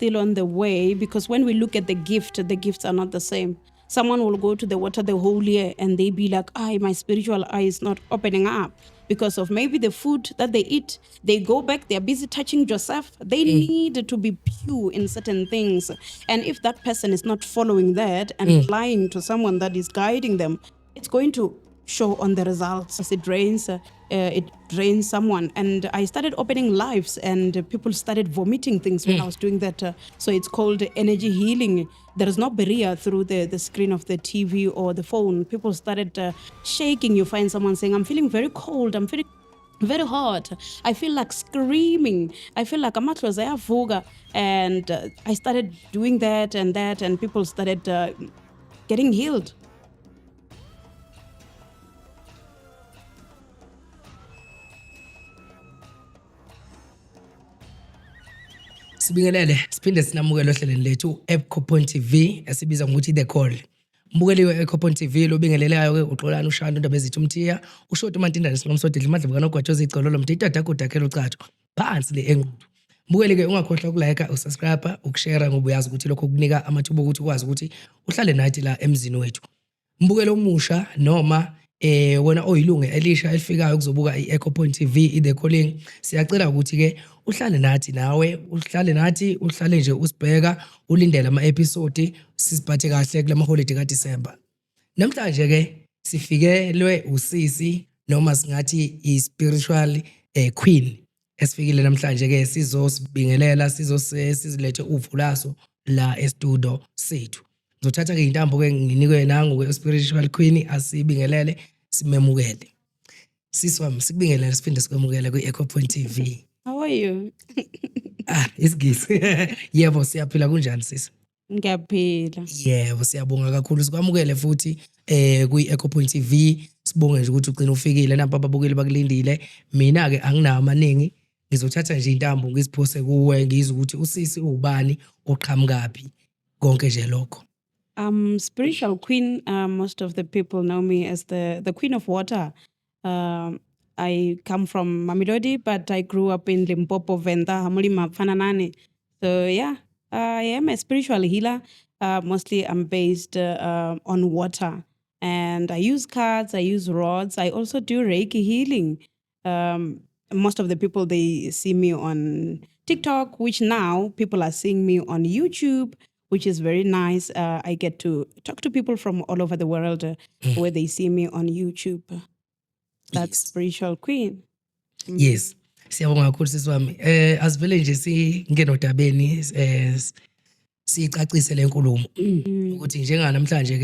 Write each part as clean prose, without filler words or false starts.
still on the way, because when we look at the gifts are not the same. Someone will go to the water the whole year and they be like, my spiritual eye is not opening up because of maybe the food that they eat. They go back, they're busy touching Joseph. They need to be pure in certain things. And if that person is not following that and lying to someone that is guiding them, it's going to show on the results. It drains someone. And I started opening lives and people started vomiting things when I was doing that. So it's called energy healing. There is no barrier through the screen of the TV or the phone. People started shaking. You find someone saying, I'm feeling very cold, I'm feeling very hot, I feel like screaming, I feel like amahlo ayavuka. And I started doing that, and people started getting healed. Sibingelele siphinde sinamukele ohlelweni lethu eCoupon TV esibiza ngokuthi The Call. Mbukeliwe eCoupon TV lobingelelayo ke uxolana ushanda indaba ezithi umthiya ushoti umantindane sinomsodidla imadla kanogwatshoza igcolo lomthe itata khelo catsho phansi le enqudu. Mbukeli ke ungakhohlwa ukulike usubscribe ukushare ngoba uyazi ukuthi lokho kunika amathuba ukuthi ukwazi ukuthi uhlale nathi la emzini wethu. Mbukelo omusha noma wena oyilungu elisha elifikayo kuzobuka iEcoupon TV The Calling, siyacela ukuthi ke uhlale nathi nawe, uhlale nje usibheka, ulindele ama-episode sisiphathe kahle kula maholiday kaDisemba. Namhlanje ke sifikelwe usisi noma singathi i-spiritual queen esifikile namhlanje ke sizosibingelela, sizilethe uvulaso la estudio sethu. Ngizothatha ke intambo ke nginikwe nangu ke spiritual queen asibingelele simemukele. Siswami sikubingelele siphinde sikwemukele kwi-Ecoupon TV. How are you? Isigisi. Yebo siyaphila kunjani sisi? Ngiyaphila. Yebo siyabonga kakhulu sikwamukele futhi kwi-Ecoupon TV. Sibonge nje ukuthi ugcina ufikile nampa ababukeli bakulindile. Mina ke anginawo amaningi. Ngizothatha nje intambo ngisiphose kuwe ngizwe ukuthi usisi ubani oqhamukapi konke nje lokho. Spiritual queen, most of the people know me as the queen of water. I come from Mamelodi, but I grew up in Limpopo, Venda, Hamulima, Fananani. So yeah, I am a spiritual healer. Mostly I'm based on water. And I use cards, I use rods. I also do Reiki healing. Most of the people, they see me on TikTok, which now people are seeing me on YouTube, which is very nice. I get to talk to people from all over the world where they see me on YouTube. That's spiritual queen. Yes. Siyabonga kakhulu siswami. Asivele nje singene odabeni sicacise lenkulumo ukuthi njenga namhlanje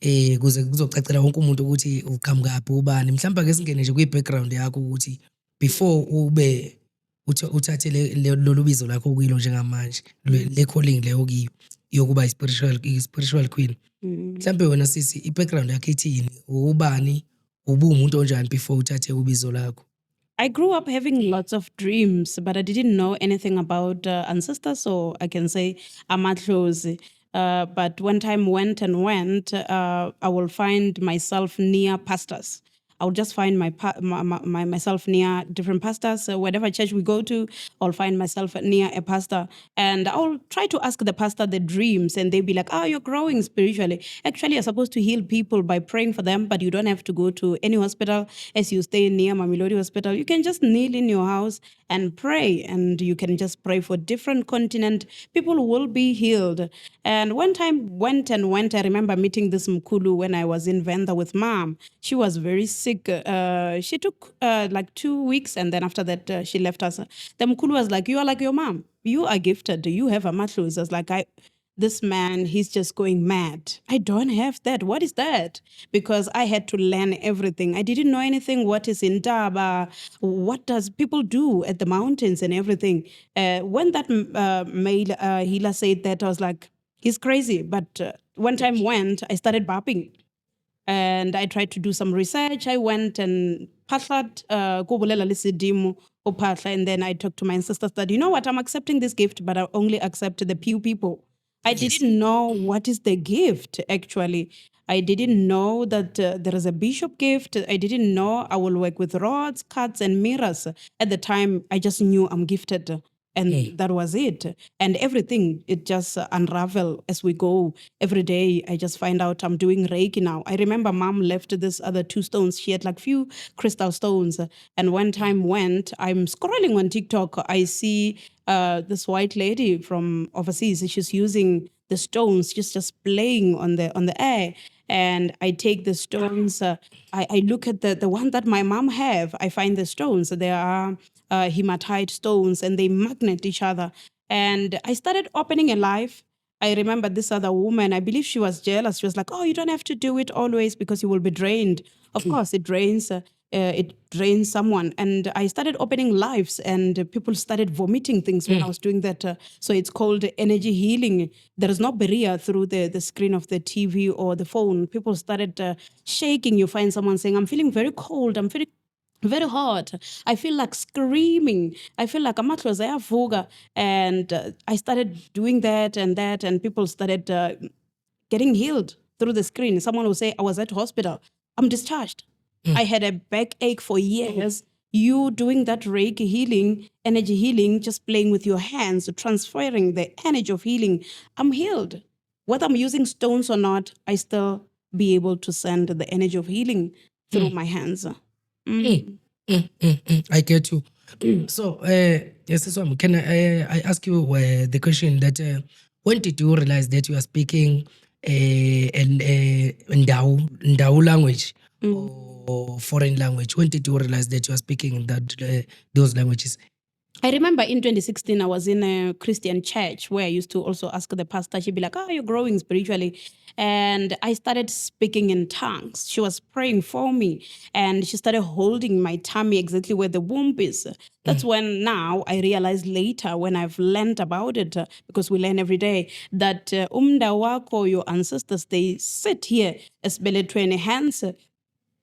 ke kuze kuzocacela wonke umuntu ukuthi uqhamukapi ubani. Mhlawumbe ke singene nje kwi-background yakho ukuthi before ube uthathe lolu bizo lakho ukuyilo njengamanje le calling leyo kiyo yokuba spiritual queen. Mhlawumbe wena sisi i-background yakho ithini? Ubani? Ubumuntu onjani before uthathe ubizo lakho? I grew up having lots of dreams, but I didn't know anything about ancestors, so I can say amatlozi. But when time went, I will find myself near pastors. I'll just find myself near different pastors. Whatever church we go to, I'll find myself near a pastor. And I'll try to ask the pastor the dreams, and they'll be like, you're growing spiritually. Actually, you're supposed to heal people by praying for them, but you don't have to go to any hospital. As you stay near Mamelodi Hospital, you can just kneel in your house and pray, and you can just pray for different continent. People will be healed. And when time went, I remember meeting this Mkulu when I was in Venda with mom. She was very sick. She took like 2 weeks, and then after that, she left us. The Mkulu was like, you are like your mom. You are gifted. You have a matloos. I was like, this man, he's just going mad. I don't have that. What is that? Because I had to learn everything. I didn't know anything. What is in Daba? What does people do at the mountains and everything? When that male healer said that, I was like, he's crazy. But when time went, I started bapping. And I tried to do some research. I went and patlat Gobela lisidimo opatla, and then I talked to my ancestors that, you know what, I'm accepting this gift, but I only accept the few people. I didn't know what is the gift, actually. I didn't know that there is a bishop gift. I didn't know I will work with rods, cards, and mirrors. At the time, I just knew I'm gifted. And that was it. And everything, it just unravel as we go. Every day, I just find out I'm doing Reiki now. I remember mom left this other 2 stones. She had like few crystal stones. And when time went, I'm scrolling on TikTok. I see this white lady from overseas. She's using the stones, just playing on the air. And I take the stones. I look at the one that my mom have. I find the stones. They are hematite stones, and they magnet each other. And I started opening a life. I remember this other woman, I believe she was jealous. She was like, oh, you don't have to do it always because you will be drained. Of course, it drains someone. And I started opening lives, and people started vomiting things when I was doing that. So it's called energy healing. There is no barrier through the screen of the TV or the phone. People started shaking. You find someone saying, I'm feeling very cold. I'm feeling very hot. I feel like screaming. I feel like amahlo ayavuka. And I started doing that, and people started getting healed through the screen. Someone will say, I was at hospital. I'm discharged. I had a backache for years. You doing that Reiki healing, energy healing, just playing with your hands, transferring the energy of healing. I'm healed. Whether I'm using stones or not, I still be able to send the energy of healing through my hands. I get you. So, yes, so can I ask you the question that when did you realize that you are speaking umndawu language or foreign language? When did you realize that you are speaking those languages? I remember in 2016, I was in a Christian church where I used to also ask the pastor. She'd be like, oh, you're growing spiritually. And I started speaking in tongues. She was praying for me, and she started holding my tummy exactly where the womb is. That's when now I realized later when I've learned about it, because we learn every day, that umndawu, your ancestors, they sit here as beletwene hands.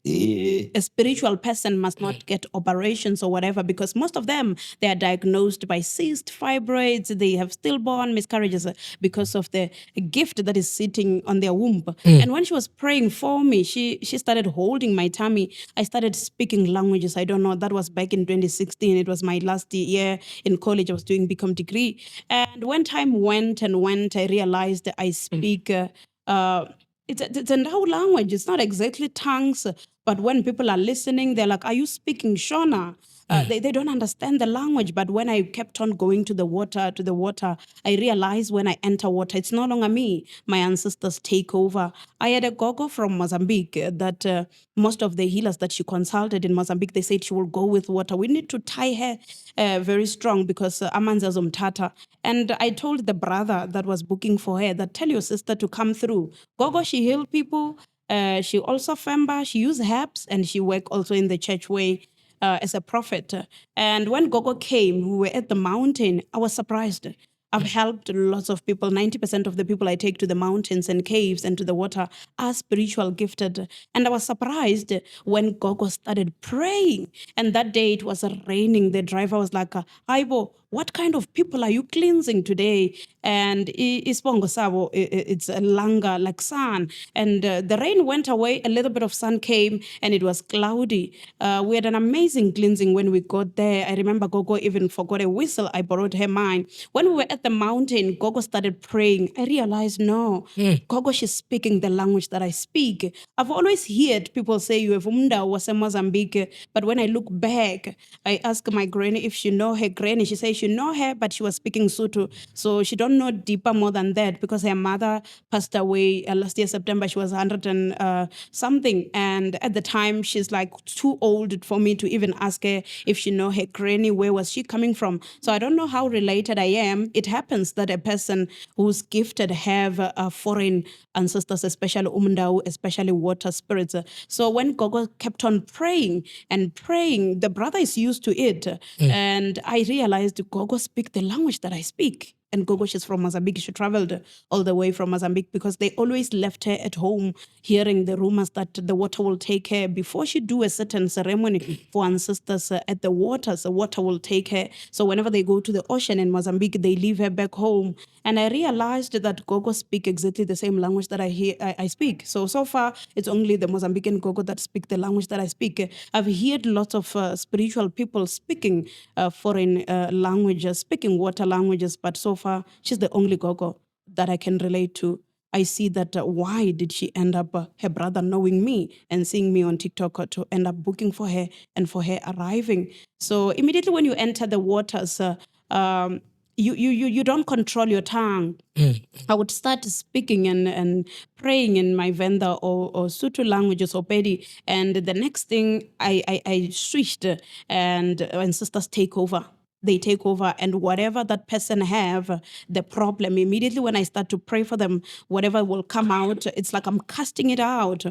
A spiritual person must not get operations or whatever, because most of them, they are diagnosed by cyst, fibroids, they have stillborn miscarriages because of the gift that is sitting on their womb. And when she was praying for me, she started holding my tummy. I started speaking languages. I don't know, that was back in 2016. It was my last year in college. I was doing BCom degree. And when time went and went, I realized that I speak it's a Ndau language. It's not exactly tongues, but when people are listening, they're like, are you speaking Shona? They don't understand the language. But when I kept on going to the water, I realized when I enter water, it's no longer me. My ancestors take over. I had a gogo from Mozambique that most of the healers that she consulted in Mozambique, they said she will go with water. We need to tie her very strong because amanzi azomthatha. And I told the brother that was booking for her that tell your sister to come through. Gogo, she healed people. She also femba, she used herbs, and she worked also in the church way as a prophet. And when Gogo came, we were at the mountain. I was surprised. I've helped lots of people. 90% of the people I take to the mountains and caves and to the water are spiritual gifted. And I was surprised when Gogo started praying. And that day it was raining. The driver was like, Aibo, what kind of people are you cleansing today? And ispongo sabo, it's a langa, like sun. And the rain went away, a little bit of sun came, and it was cloudy. We had an amazing cleansing when we got there. I remember Gogo even forgot a whistle. I borrowed her mine. When we were at the mountain, Gogo started praying. I realized, no, Gogo, she's speaking the language that I speak. I've always heard people say you have umndawu was a Mozambique, but when I look back, I ask my granny if she know her granny. She says she know her, but she was speaking Sotho, so she don't know deeper more than that because her mother passed away last year September. She was 100 and something, and at the time she's like too old for me to even ask her if she know her granny. Where was she coming from? So I don't know how related I am. It happens that a person who's gifted have foreign ancestors, especially umndawu, especially water spirits. So when Gogo kept on praying and praying, the brother is used to it, and I realized Gogo speak the language that I speak. And Gogo, she's from Mozambique. She traveled all the way from Mozambique because they always left her at home hearing the rumors that the water will take her. Before she do a certain ceremony for ancestors at the water will take her. So whenever they go to the ocean in Mozambique, they leave her back home. And I realized that Gogo speak exactly the same language that I speak. So far, it's only the Mozambican Gogo that speak the language that I speak. I've heard lots of spiritual people speaking foreign languages, speaking water languages, but so far, she's the only Gogo that I can relate to. I see that why did she end up, her brother knowing me and seeing me on TikTok to end up booking for her and for her arriving. So immediately when you enter the waters, you don't control your tongue. I would start speaking and praying in my Venda or Sutu languages or Pedi, and the next thing I switched, and ancestors take over. They take over, and whatever that person have, the problem, immediately when I start to pray for them, whatever will come out, it's like I'm casting it out.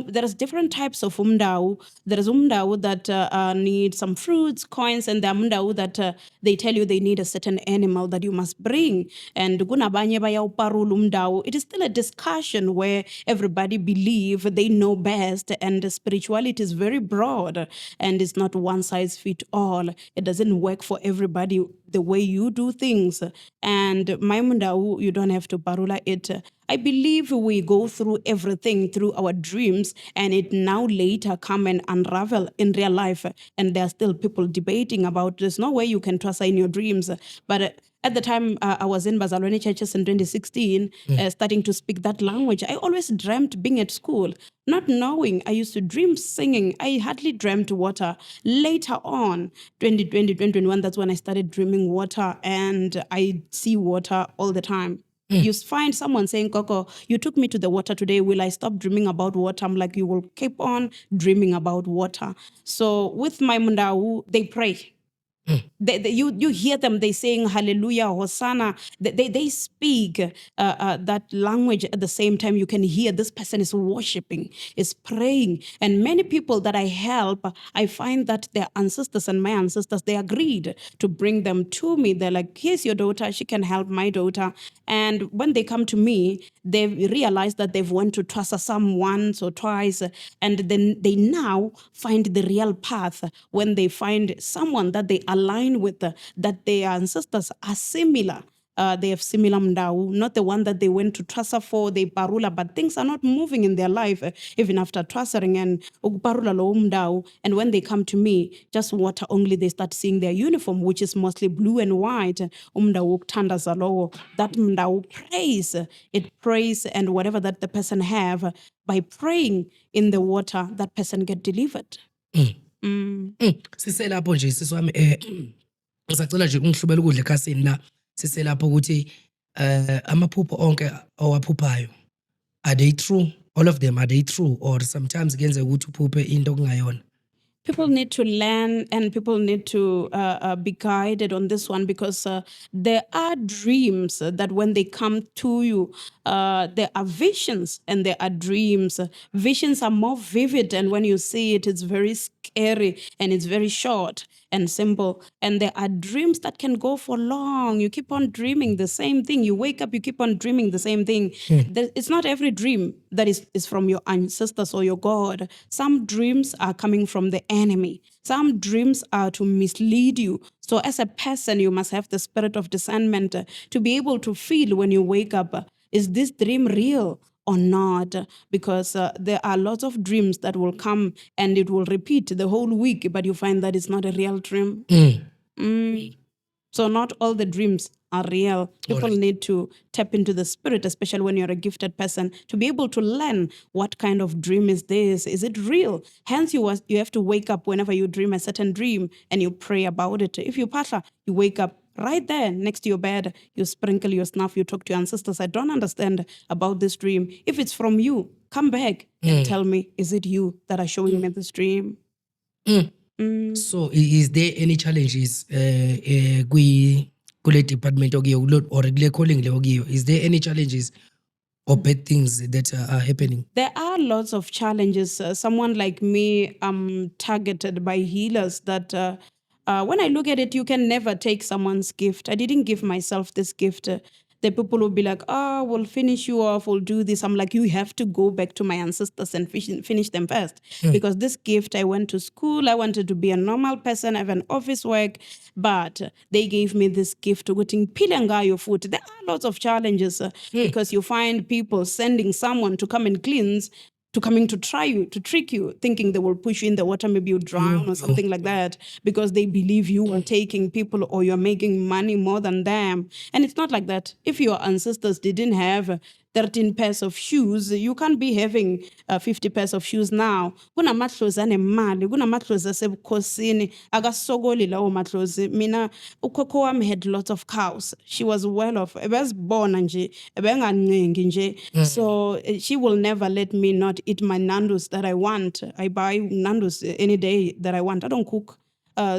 There's different types of umndawu. There is umndawu that need some fruits, coins, and the umndawu that they tell you they need a certain animal that you must bring. And kunabanye bayawuparula umndawu. It is still a discussion where everybody believe they know best, and spirituality is very broad, and it's not one size fit all. It doesn't work for everybody the way you do things. And my umndawu, you don't have to parula it. I believe we go through everything through our dreams, and it now later come and unravel in real life. And there are still people debating about there's no way you can trust in your dreams. But at the time I was in Bazalwane churches in 2016, starting to speak that language, I always dreamt being at school, not knowing. I used to dream singing. I hardly dreamt water. Later on, 2020, 2021, that's when I started dreaming water, and I see water all the time. You find someone saying, Coco, you took me to the water today. Will I stop dreaming about water? I'm like, you will keep on dreaming about water. So with my umndawu, they pray. You hear them, they saying hallelujah, hosanna. They speak that language at the same time. You can hear this person is worshiping, is praying. And many people that I help, I find that their ancestors and my ancestors, they agreed to bring them to me. They're like, here's your daughter, she can help my daughter. And when they come to me, they realize that they've went to trust some once or twice, and then they now find the real path when they find someone that they align with, that their ancestors are similar. They have similar umndawu, not the one that they went to Trasa for, they parula, but things are not moving in their life, even after trasering and ukuparula lo umndawu. And when they come to me, just water only, they start seeing their uniform, which is mostly blue and white. Umndawu ukuthandaza lowo. That umndawu prays, it prays, and whatever that the person have, by praying in the water, that person get delivered. Siselapho nje siswami ngisacela nje ungihlubela ukudla ekhasini la. Siselapho ukuthi amaphupho onke owaphuphayo, are they true? All of them, are they true? Or sometimes kuyenzeka ukuthi uphuphe into okungayona? People need to learn, and people need to be guided on this one, because there are dreams that when they come to you, there are visions and there are dreams. Visions are more vivid, and when you see it, it's very scary and it's very short and simple. And there are dreams that can go for long. You keep on dreaming the same thing. You wake up, you keep on dreaming the same thing. It's not every dream that is from your ancestors or your God. Some dreams are coming from the enemy. Some dreams are to mislead you. So as a person, you must have the spirit of discernment to be able to feel when you wake up, is this dream real or not? Because there are lots of dreams that will come and it will repeat the whole week, but you find that it's not a real dream. So not all the dreams are real. People need to tap into the spirit, especially when you're a gifted person, to be able to learn what kind of dream is this. Is it real? Hence, you have to wake up whenever you dream a certain dream and you pray about it. If you patla, you wake up right there next to your bed, you sprinkle your snuff, you talk to your ancestors. I don't understand about this dream. If it's from you, come back and tell me, is it you that are showing me this dream? So is there any challenges kule department okuyo or kule calling le okuyo? Is there any challenges or bad things that are happening? There are lots of challenges. Someone like me, I'm targeted by healers that When I look at it, you can never take someone's gift. I didn't give myself this gift. The people will be like, oh, we'll finish you off, we'll do this. I'm like, you have to go back to my ancestors and finish them first. Because this gift, I went to school, I wanted to be a normal person, have an office work, but they gave me this gift. Your food. There are lots of challenges because you find people sending someone to come and cleanse, to coming to try you, to trick you, thinking they will push you in the water, maybe you drown or something like that, because they believe you are taking people or you're making money more than them. And it's not like that. If your ancestors didn't have 13 pairs of shoes, you can't be having 50 pairs of shoes now. Kunamatlozi anemali, kunamatlozi asebukhosini, akasokoli lawo matlozi. Mina, ukhokho wami had lots of cows. She was well off. Ebezibona nje, ebengancengi nje. So she will never let me not eat my Nando's that I want. I buy Nando's any day that I want. I don't cook.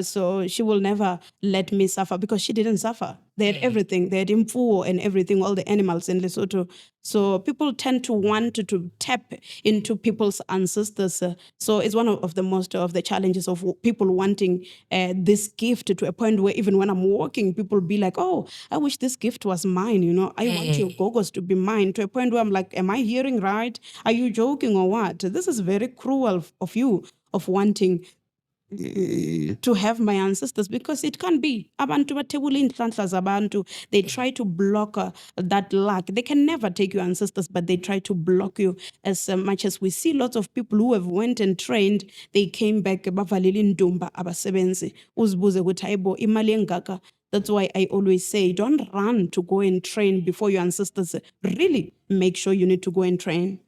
So she will never let me suffer because she didn't suffer. They had everything. They had imfuo and everything, all the animals in Lesotho. So people tend to want to tap into people's ancestors. So it's one of the most of the challenges of people wanting this gift to a point where even when I'm walking, people be like, oh, I wish this gift was mine. I want your gogos to be mine, to a point where I'm like, am I hearing right? Are you joking or what? This is very cruel of you, of wanting to have my ancestors, because it can be abantu bathebula inhlanhla zabantu. They try to block that luck. They can never take your ancestors, but they try to block you. As much as we see lots of people who have went and trained, they came back bavalile indumba abasebenzi uzibuze ukuthi hayibo imali engaka. That's why I always say, don't run to go and train before your ancestors really make sure you need to go and train.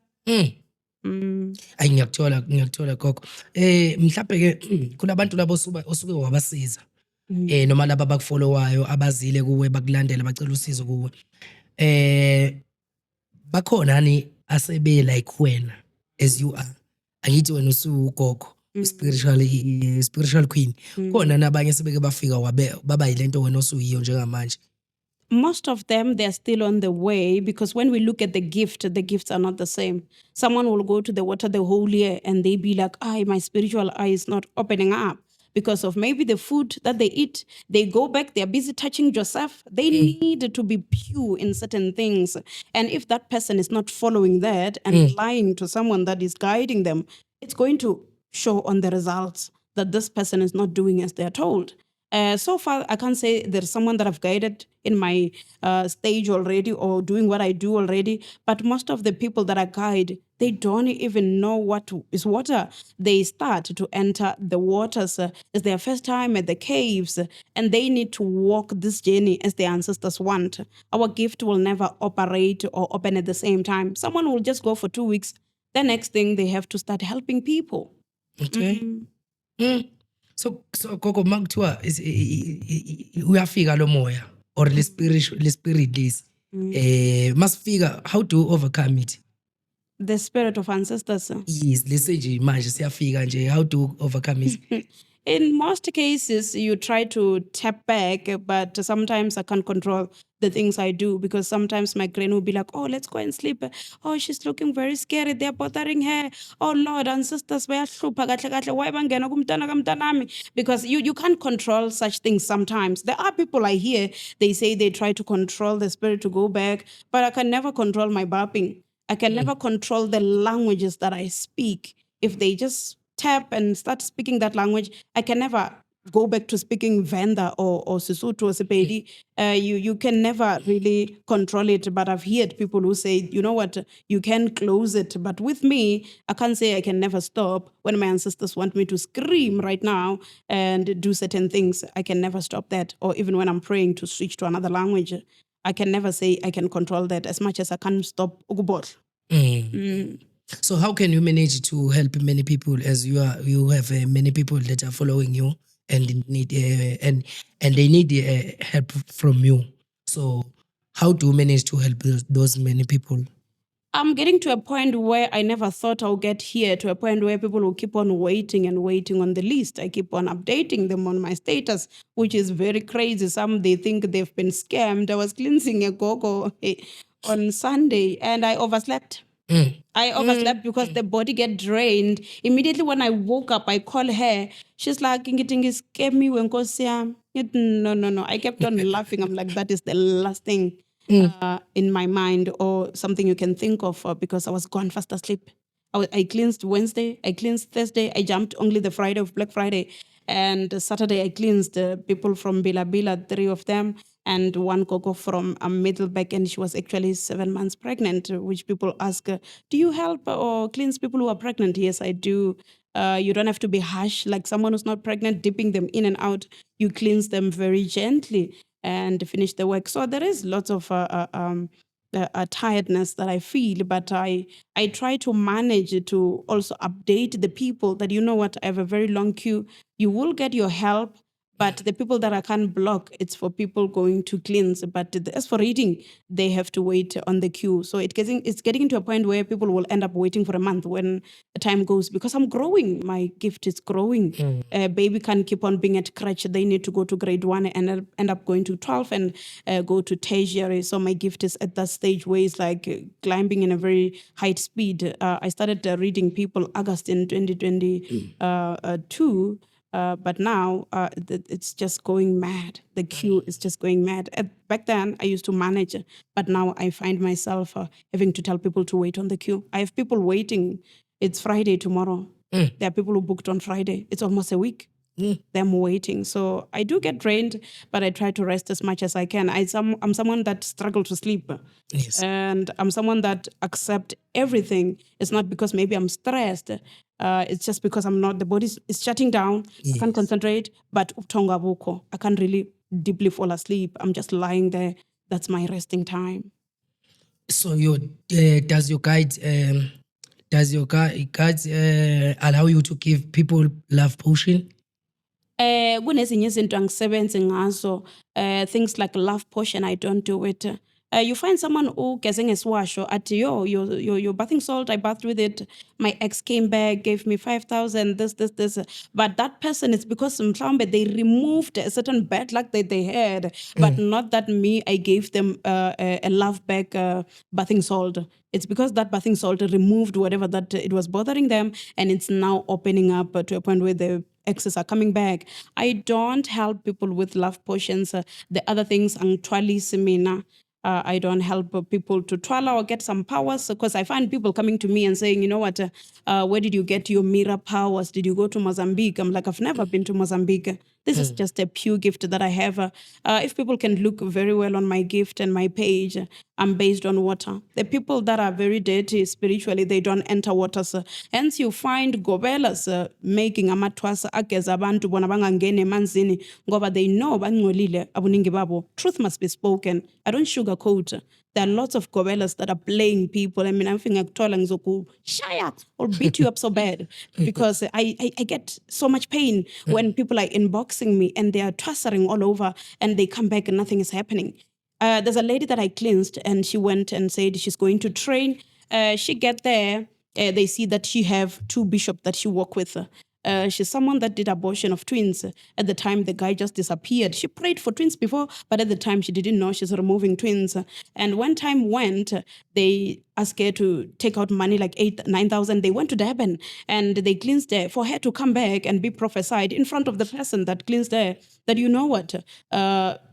Ayi ngiyakuthola gogo. Mhlawumbe ke kunabantu labo osuke wabasiza. Noma laba abakufollowayo abazile kuwe bakulandela bacela usizo kuwe. Bakhona ni asebe like wena as you are. Angithi wena usugogo, spiritual queen. Khona nabanye sebeke bafika baba yilento wena osuyiyo njengamanje. Most of them, they're still on the way, because when we look at the gifts are not the same. Someone will go to the water the whole year and they be like, my spiritual eye is not opening up because of maybe the food that they eat. They go back, they're busy touching Joseph. They need to be pure in certain things. And if that person is not following that and lying to someone that is guiding them, it's going to show on the results that this person is not doing as they're told. So far, I can't say there's someone that I've guided in my stage already or doing what I do already. But most of the people that I guide, they don't even know what is water. They start to enter the waters. It's their first time at the caves, and they need to walk this journey as their ancestors want. Our gift will never operate or open at the same time. Someone will just go for 2 weeks. The next thing, they have to start helping people. Okay. So gogo makuthiwa uyafika lo moya or le spirit lesi masifika, how to overcome it? The spirit of ancestors. Yes, let's say nje manje siyafika nje, how to overcome it? In most cases, you try to tap back, but sometimes I can't control the things I do, because sometimes my brain will be like, oh, let's go and sleep. Oh, she's looking very scary. They're bothering her. Oh, Lord, ancestors, why bangena kumntana kamntanami? Because you can't control such things sometimes. There are people I hear, they say they try to control the spirit to go back, but I can never control my barping. I can never control the languages that I speak. If they just tap and start speaking that language, I can never go back to speaking Venda or Sesotho or Sepedi. You can never really control it. But I've heard people who say, you know what, you can close it. But with me, I can't say I can never stop. When my ancestors want me to scream right now and do certain things, I can never stop that. Or even when I'm praying to switch to another language, I can never say I can control that, as much as I can't stop Ugubot. So how can you manage to help many people, as you have many people that are following you and need and they need help from you? So how do you manage to help those many people? I'm getting to a point where I never thought I'll get here, to a point where people will keep on waiting and waiting on the list. I keep on updating them on my status, which is very crazy. Some, they think they've been scammed. I was cleansing a gogo on Sunday and I overslept. I overslept because the body get drained. Immediately when I woke up, I call her. She's like, "Ngithi scare me when No. I kept on laughing. I'm like, that is the last thing in my mind or something you can think of because I was gone fast asleep. I cleansed Wednesday, I cleansed Thursday, I jumped only the Friday of Black Friday. And Saturday, I cleansed people from Bila Bila, 3 of them, and one Coco from Middleback, and she was actually 7 months pregnant, which people ask, do you help or cleanse people who are pregnant? Yes, I do. You don't have to be harsh, like someone who's not pregnant, dipping them in and out. You cleanse them very gently and finish the work. So there is lots of tiredness that I feel, but I try to manage to also update the people that, you know what, I have a very long queue. You will get your help, but the people that I can't block, it's for people going to cleanse. But as for reading, they have to wait on the queue. So it's getting to a point where people will end up waiting for a month when the time goes, because I'm growing. My gift is growing. Baby can't keep on being at crutch. They need to go to grade 1 and end up going to 12 and go to tertiary. So my gift is at that stage where it's like climbing in a very high speed. I started reading people August in 2022. But now it's just going mad. The queue is just going mad. Back then, I used to manage, but now I find myself having to tell people to wait on the queue. I have people waiting. It's Friday tomorrow. There are people who booked on Friday. It's almost a week. Them waiting. So I do get drained, but I try to rest as much as I can. I'm someone that struggles to sleep. Yes. And I'm someone that accept everything. It's not because maybe I'm stressed. It's just because the body is shutting down. I can't concentrate, but ubuthongo abukho. I can't really deeply fall asleep. I'm just lying there. That's my resting time. So does your guide allow you to give people love potion? Kunezinye izinto angisebenzi ngazo. Things like love potion, I don't do it. You find someone who gets ngeswasho at your bathing salt, I bathed with it. My ex came back, gave me 5,000, this. But that person, it's because mhlawumbe they removed a certain bad luck that they had, but not that me, I gave them a love back bathing salt. It's because that bathing salt removed whatever that it was bothering them, and it's now opening up to a point where the exes are coming back. I don't help people with love potions. The other things, angitwalisi mina. I don't help people to twala or get some powers, because I find people coming to me and saying, you know what, where did you get your mirror powers? Did you go to Mozambique? I'm like, I've never been to Mozambique. This is just a pure gift that I have. If people can look very well on my gift and my page, I'm based on water. The people that are very dirty spiritually, they don't enter waters. Hence, you find Gobelas making amathwasa ageza abantu bona bangangeni emanzini ngoba they know bangcolile abuningi babo. Truth must be spoken. I don't sugarcoat. There are lots of Gobelas that are playing people. I mean, I'm thinking shaya or beat you up so bad because I get so much pain when people are inboxing me and they are twassering all over and they come back and nothing is happening. There's a lady that I cleansed and she went and said she's going to train. She get there, they see that she have 2 bishops that she work with. She's someone that did abortion of twins. At the time, the guy just disappeared. She prayed for twins before, but at the time, she didn't know she's removing twins. And when time went, they asked her to take out money like 9,000. They went to Durban and they cleansed her for her to come back and be prophesied in front of the person that cleansed her that, you know what,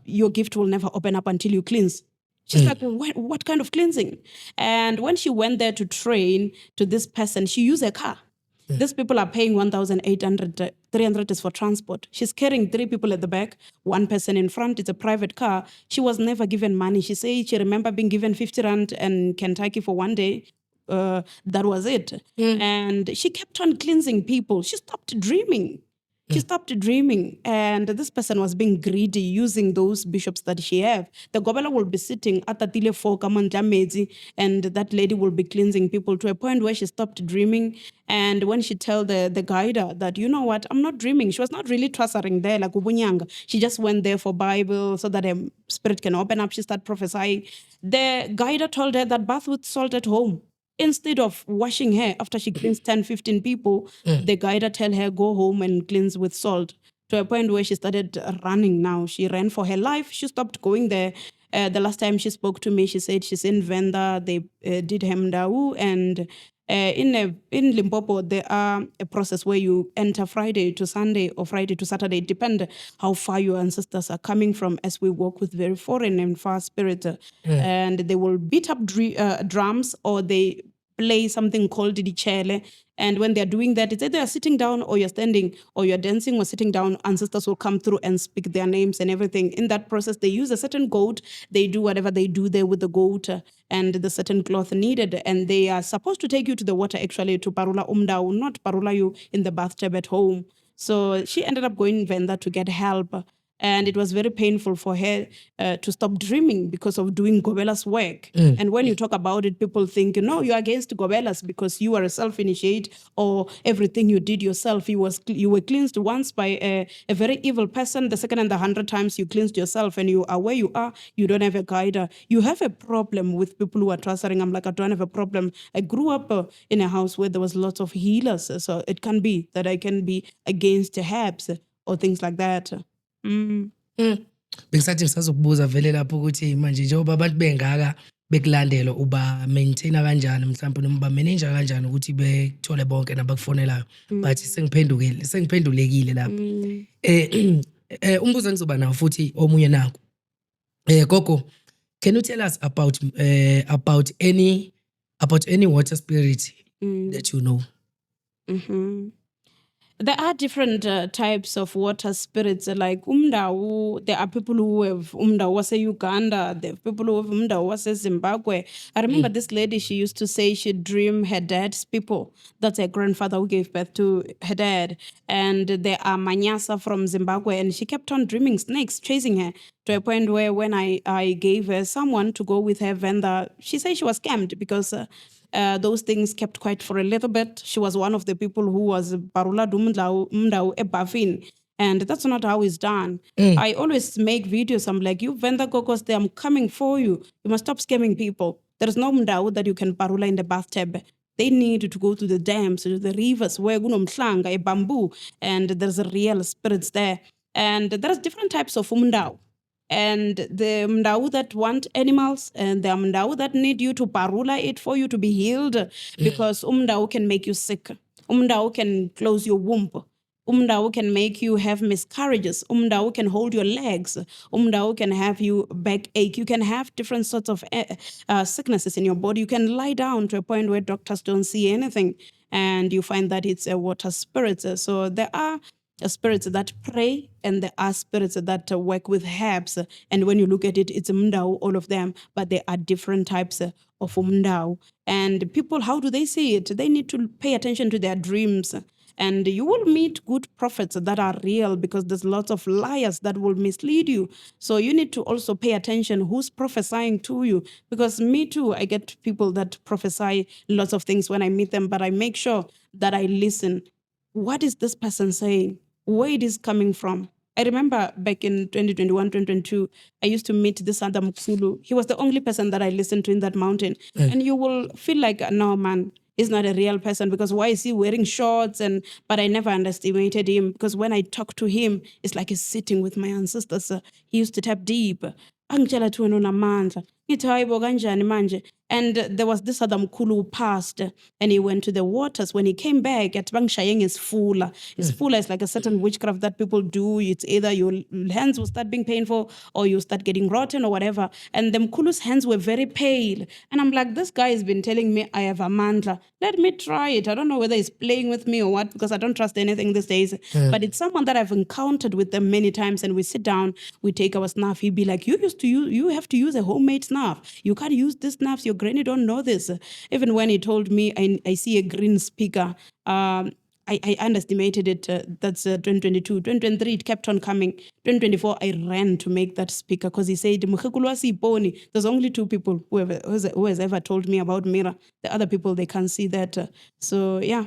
your gift will never open up until you cleanse. She's like, what kind of cleansing? And when she went there to train to this person, she used a car. These people are paying 1,800, 300 is for transport. She's carrying 3 people at the back, 1 person in front. It's a private car. She was never given money. She said she remember being given 50 rand in Kentucky for 1 day. That was it. And she kept on cleansing people. She stopped dreaming. She stopped dreaming, and this person was being greedy using those bishops that she have. The Gobela will be sitting at the Tile for Kamandlamezi, and that lady will be cleansing people to a point where she stopped dreaming. And when she tell the guider that, you know what, I'm not dreaming. She was not really trusting there like Ubunyanga. She just went there for Bible so that a spirit can open up. She started prophesying. The guider told her that bath with salt at home. Instead of washing her after she cleans 10, 15 people, the guider tell her, go home and cleanse with salt. To a point where she started running now. She ran for her life. She stopped going there. The last time she spoke to me, she said she's in Venda. They did umndawu, and in Limpopo, there are a process where you enter Friday to Sunday or Friday to Saturday. It depends how far your ancestors are coming from, as we work with very foreign and far spirit. And they will beat up drums, or they play something called dichele. And when they're doing that, it's either you're sitting down or you're standing or you're dancing or sitting down. Ancestors will come through and speak their names and everything. In that process, they use a certain goat. They do whatever they do there with the goat and the certain cloth needed. And they are supposed to take you to the water, actually, to parula umndawu, not parula you in the bathtub at home. So she ended up going Venda to get help. And it was very painful for her to stop dreaming because of doing Gobela's work. And when you talk about it, people think, no, you're against Gobela's because you are a self-initiate, or everything you did yourself. You were cleansed once by a very evil person. The second and the 100 times you cleansed yourself, and you are where you are. You don't have a guide. You have a problem with people who are trusting. I'm like, I don't have a problem. I grew up in a house where there was lots of healers. So it can be that I can be against herbs or things like that. Bengisathi ngisazokubuza vele lapho ukuthi manje njengoba abantu bengaka bekulandela uba maintainer kanjani, mhlawumbe noma ba manager kanjani ukuthi bekuthole bonke nabakufonelayo, but sengiphendulekile lapho. Umbuzo engizoba nawo futhi omunye nako, gogo, can you tell us about any water spirit that you know? There are different types of water spirits, like umndawu. There are people who have umndawu wase Uganda. There are people who have umndawu wase Zimbabwe. I remember this lady, she used to say she'd dream her dad's people. That's her grandfather who gave birth to her dad. And there are Manyasa from Zimbabwe, and she kept on dreaming snakes chasing her, to a point where when I gave her someone to go with her vendor, she said she was scammed because those things kept quiet for a little bit. She was one of the people who was Barula Umndawu Ebafin. And that's not how it's done. I always make videos. I'm like, you vendor gogos, I'm coming for you. You must stop scamming people. There's no Umndawu that you can parula in the bathtub. They need to go to the dams, to the rivers, where gunomhlanga, a bamboo, and there's real spirits there. And there's different types of Umndawu. And the umndawu that want animals, and the umndawu that need you to parula it for you to be healed, because umndawu can make you sick. Umndawu can close your womb. Umndawu can make you have miscarriages. Umndawu can hold your legs. Umndawu can have you backache. You can have different sorts of sicknesses in your body. You can lie down to a point where doctors don't see anything, and you find that it's a water spirit. So there are spirits that pray, and there are spirits that work with herbs. And when you look at it, it's umndawu, all of them, but there are different types of umndawu. And people, how do they see it? They need to pay attention to their dreams. And you will meet good prophets that are real, because there's lots of liars that will mislead you. So you need to also pay attention who's prophesying to you. Because me too, I get people that prophesy lots of things when I meet them, but I make sure that I listen. What is this person saying? Where it is coming from? I remember back in 2021, 2022, I used to meet this Adam Mksulu. He was the only person that I listened to in that mountain. And you will feel like, no, man, he's not a real person, because why is he wearing shorts? But I never underestimated him, because when I talk to him, it's like he's sitting with my ancestors. He used to tap deep. Angitshela thi wena unamandla. Ngithi hayibo kanjani manje? And there was this other mkhulu who passed, and he went to the waters. When he came back, at bangishayeng isifula. Isifula is like a certain witchcraft that people do. It's either your hands will start being painful, or you start getting rotten or whatever. And the mkhulu's hands were very pale. And I'm like, this guy has been telling me I have a mandla. Let me try it. I don't know whether he's playing with me or what, because I don't trust anything these days. But it's someone that I've encountered with them many times, and we sit down, we take our snuff. He'd be like, you have to use a homemade snuff. You can't use this snuff. Your granny don't know this. Even when he told me I see a green speaker, I underestimated it. That's 2022. 2023, it kept on coming. 2024, I ran to make that speaker, because he said, there's only two people who has ever told me about Mira. The other people, they can't see that. So, yeah.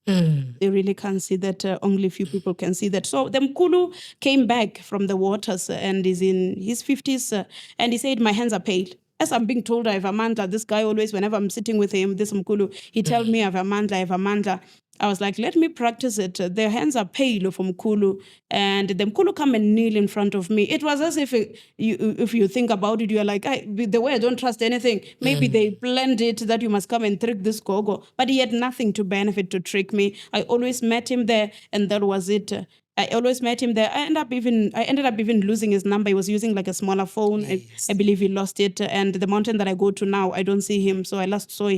They really can't see that. Only few people can see that. So the Mkulu came back from the waters and is in his 50s. And he said, my hands are pale. As I'm being told I have a mandla, this guy always, whenever I'm sitting with him, this Mkulu, he tells me I have a mandla, I have a mandla. I was like, let me practice it. Their hands are pale from Mkulu, and the Mkulu come and kneel in front of me. It was as if you think about it, you're like, the way I don't trust anything, maybe they planned it that you must come and trick this gogo. But he had nothing to benefit to trick me. I always met him there, and that was it. I always met him there. I ended up even losing his number. He was using like a smaller phone. Yes. I believe he lost it. And the mountain that I go to now, I don't see him. So I last saw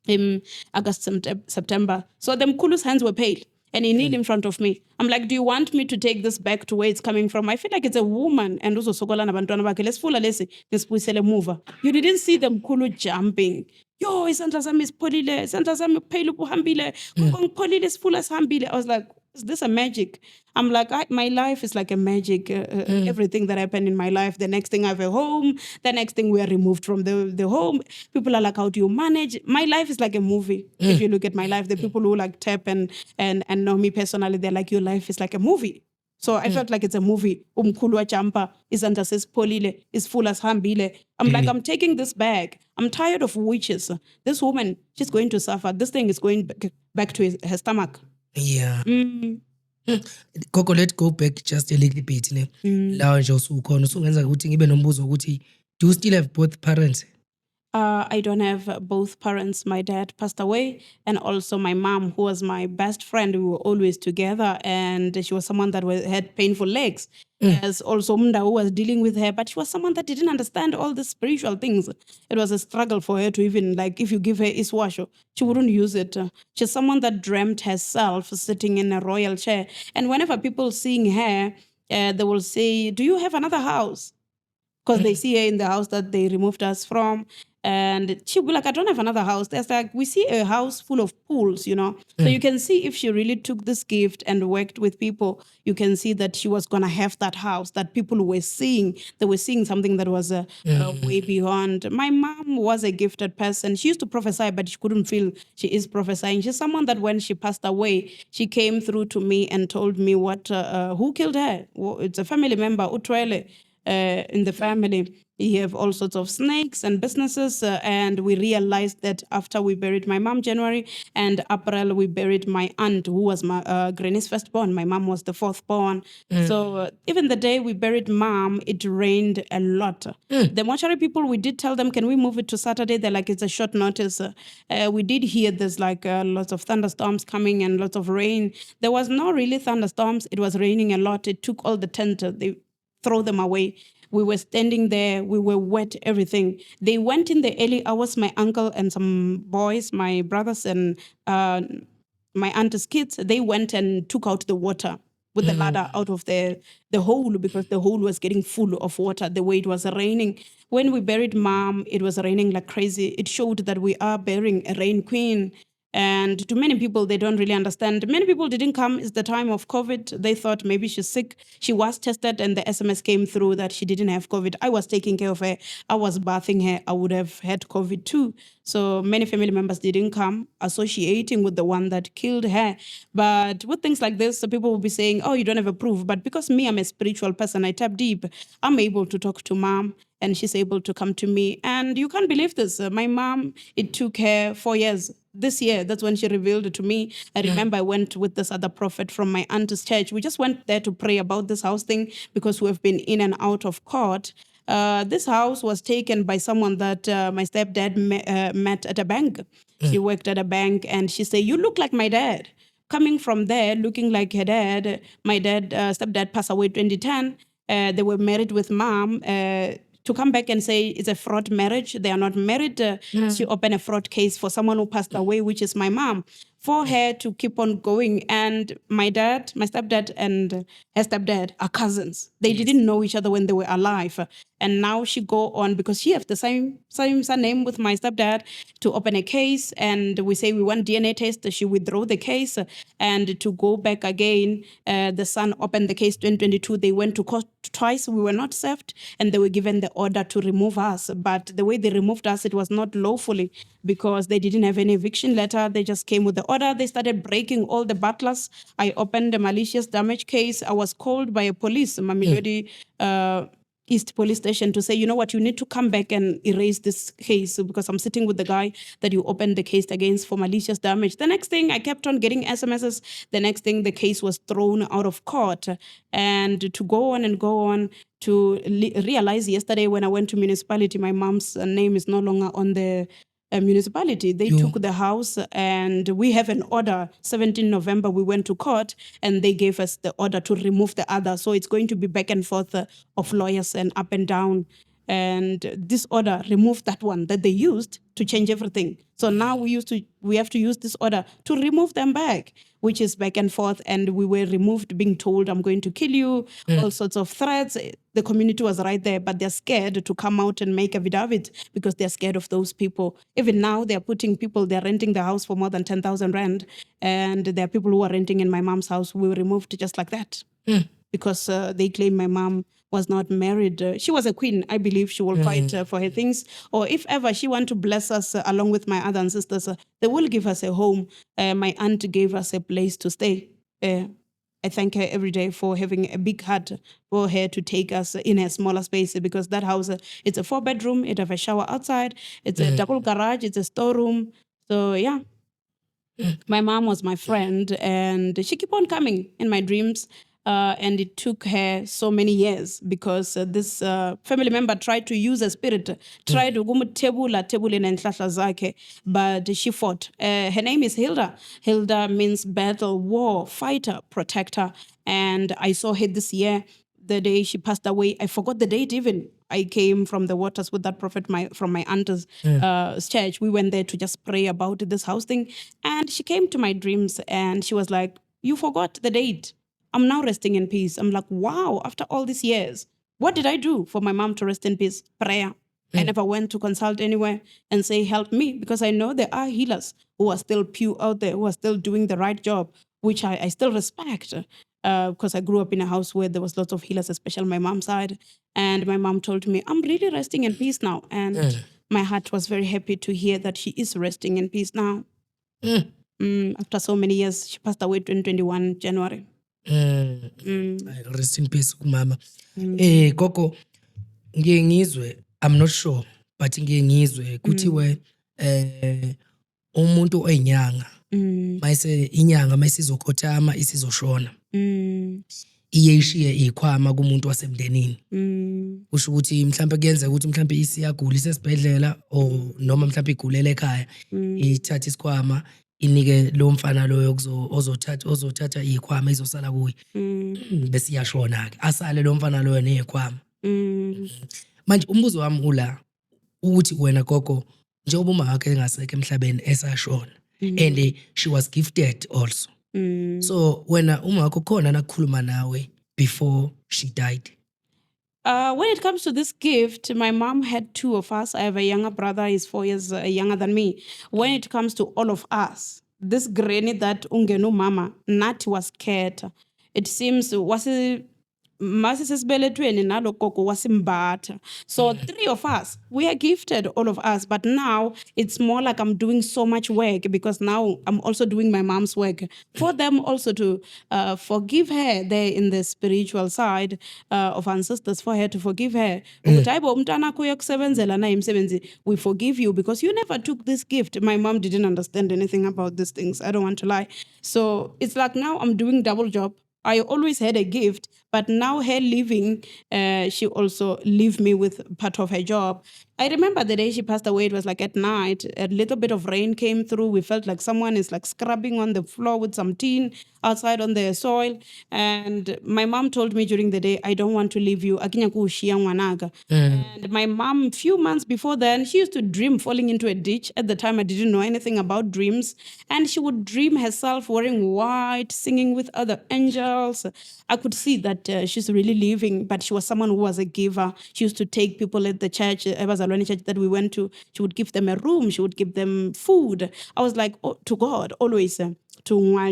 him August, September. So the Mkulu's hands were pale and he kneeled in front of me. I'm like, do you want me to take this back to where it's coming from? I feel like it's a woman. And also sokola nabantwana bakhe. Let's fula lesi, ngisibuyisele emuva. You didn't see the Mkulu jumping. Yo, isandla sami sipholile, isandla sami phela ubuhambile. Ngipholile sifula sihambile. I was like, is this a magic? I'm like, my life is like a magic. Everything that happened in my life, the next thing I have a home, the next thing we are removed from the home. People are like, how do you manage? My life is like a movie. If you look at my life, the people who like tap and know me personally, they're like, your life is like a movie. So I felt like it's a movie. Umkhulu wa champa, izandla sesipholile, isifula sihambile. I'm like, I'm taking this back. I'm tired of witches. This woman, she's going to suffer. This thing is going back to her stomach. Yeah. Gogo, let's go back just a little bit. La nje usukhona usungenza ukuthi ngibe nombuzo ukuthi, do you still have both parents? I don't have both parents. My dad passed away, and also my mom, who was my best friend. We were always together, and she was someone that had painful legs. As also umndawu was dealing with her, but she was someone that didn't understand all the spiritual things. It was a struggle for her to even, like, if you give her iswasho, she wouldn't use it. She's someone that dreamt herself sitting in a royal chair. And whenever people seeing her, they will say, do you have another house? Because they see her in the house that they removed us from. And she'll be like, I don't have another house. There's like, we see a house full of pools, So you can see if she really took this gift and worked with people, you can see that she was going to have that house that people were seeing. They were seeing something that was way beyond. My mom was a gifted person. She used to prophesy, but she couldn't feel she is prophesying. She's someone that when she passed away, she came through to me and told me who killed her. Well, it's a family member, Utwele. In the family, we have all sorts of snakes and businesses. And we realized that after we buried my mom, January, and April, we buried my aunt, who was my granny's firstborn. My mom was the fourth born. So even the day we buried mom, it rained a lot. The mortuary people, we did tell them, can we move it to Saturday? They're like, it's a short notice. We did hear there's like lots of thunderstorms coming and lots of rain. There was no really thunderstorms. It was raining a lot. It took all the tent. They throw them away. We were standing there. We were wet, everything. They went in the early hours, my uncle and some boys, my brothers and my aunt's kids, they went and took out the water with the ladder out of the hole, because the hole was getting full of water the way it was raining. When we buried mom, it was raining like crazy. It showed that we are burying a rain queen. And to many people, they don't really understand. Many people didn't come. It's the time of COVID. They thought maybe she's sick. She was tested and the SMS came through that she didn't have COVID. I was taking care of her. I was bathing her. I would have had COVID too. So many family members didn't come, associating with the one that killed her. But with things like this, so people will be saying, oh, you don't have a proof. But because me, I'm a spiritual person, I tap deep. I'm able to talk to mom and she's able to come to me. And you can't believe this. My mom, it took her 4 years. This year, that's when she revealed it to me. I remember I went with this other prophet from my aunt's church. We just went there to pray about this house thing because we have been in and out of court. This house was taken by someone that my stepdad met at a bank. She worked at a bank and she said, you look like my dad. Coming from there, looking like her dad, my stepdad passed away in 2010. They were married with mom. To come back and say it's a fraud marriage, they are not married. She opened a fraud case for someone who passed away, which is my mom, for her to keep on going. And my dad, my stepdad and her stepdad are cousins. They didn't know each other when they were alive. And now she go on, because she has the same surname with my stepdad, to open a case. And we say we want DNA test. She withdrew the case. And to go back again, the son opened the case 2022. They went to court twice. We were not served. And they were given the order to remove us. But the way they removed us, it was not lawfully, because they didn't have any eviction letter. They just came with the order. They started breaking all the butlers. I opened a malicious damage case. I was called by a police, Mamelodi East Police Station to say, you know what, you need to come back and erase this case because I'm sitting with the guy that you opened the case against for malicious damage. The next thing, I kept on getting SMSs. The next thing, the case was thrown out of court. And to go on and go on, to realize yesterday when I went to municipality, my mom's name is no longer on the municipality. They took the house and we have an order. 17 November, we went to court and they gave us the order to remove the other. So it's going to be back and forth of lawyers and up and down. And this order removed that one that they used to change everything. So now we have to use this order to remove them back, which is back and forth. And we were removed being told, I'm going to kill you, all sorts of threats. The community was right there, but they're scared to come out and make affidavit because they're scared of those people. Even now, they're renting the house for more than 10,000 rand. And there are people who are renting in my mom's house who were removed just like that. Because they claim my mom was not married. She was a queen. I believe she will fight for her things. Or if ever she want to bless us along with my other ancestors, they will give us a home. My aunt gave us a place to stay. I thank her every day for having a big heart for her to take us in a smaller space because that house, it's a 4-bedroom. It have a shower outside. It's a double garage. It's a storeroom. So yeah. My mom was my friend and she kept on coming in my dreams. And it took her so many years because this family member tried to use a spirit, tried to tebula nenhlahla zakhe, but she fought. Her name is Hilda. Hilda means battle, war, fighter, protector. And I saw her this year, the day she passed away. I forgot the date even. I came from the waters with that prophet from my aunt's church. We went there to just pray about this house thing. And she came to my dreams and she was like, you forgot the date. I'm now resting in peace. I'm like, wow, after all these years, what did I do for my mom to rest in peace? Prayer. I never went to consult anywhere and say, help me, because I know there are healers who are still pure out there, who are still doing the right job, which I still respect. Because I grew up in a house where there was lots of healers, especially my mom's side. And my mom told me, I'm really resting in peace now. And my heart was very happy to hear that she is resting in peace now. After so many years, she passed away 2021 January. Rest in peace kumama. Gogo ngiye ngizwe, I'm not sure, but ngiye ngizwe kuthiwe umuntu oyinyanga mayise inyanga mayisizokhothama isizoshona iye ishiye ikhwama kumuntu wasemndenini. Kusho ukuthi mhlawumbe kuyenzeka ukuthi mhlawumbe isiyagula isesibhedlela or noma mhlawumbe igulele ekhaya ithatha isikhwama inike lo mfana loyo ozothatha ikhwama izosala kuye bese iyashona ke asale lo mfana loyo nekhwama. Manje umbuzo wami ula ukuthi wena gogo njengoba uma wakhe engasekho emhlabeni esashona and she was gifted also. So wena uma wakho khona nakukhuluma nawe before she died? When it comes to this gift, my mom had 2 of us. I have a younger brother, he's 4 years younger than me. When it comes to all of us, this granny that ungenu mama, Nati was scared. It seems masisesibelethweni nalo gogo wasimbatha. So 3 of us, we are gifted, all of us. But now it's more like I'm doing so much work because now I'm also doing my mom's work. For them also to forgive her there in the spiritual side of ancestors, for her to forgive her. We forgive you because you never took this gift. My mom didn't understand anything about these things. I don't want to lie. So it's like now I'm doing double job. I always had a gift, but now her leaving, she also leave me with part of her job. I remember the day she passed away, it was like at night, a little bit of rain came through. We felt like someone is like scrubbing on the floor with some tin outside on the soil. And my mom told me during the day, I don't want to leave you. And my mom, few months before then, she used to dream falling into a ditch. At the time, I didn't know anything about dreams. And she would dream herself wearing white, singing with other angels. I could see that she's really living, but she was someone who was a giver. She used to take people at the church. It was a church that we went to. She would give them a room. She would give them food. I was like, oh, to God, always, why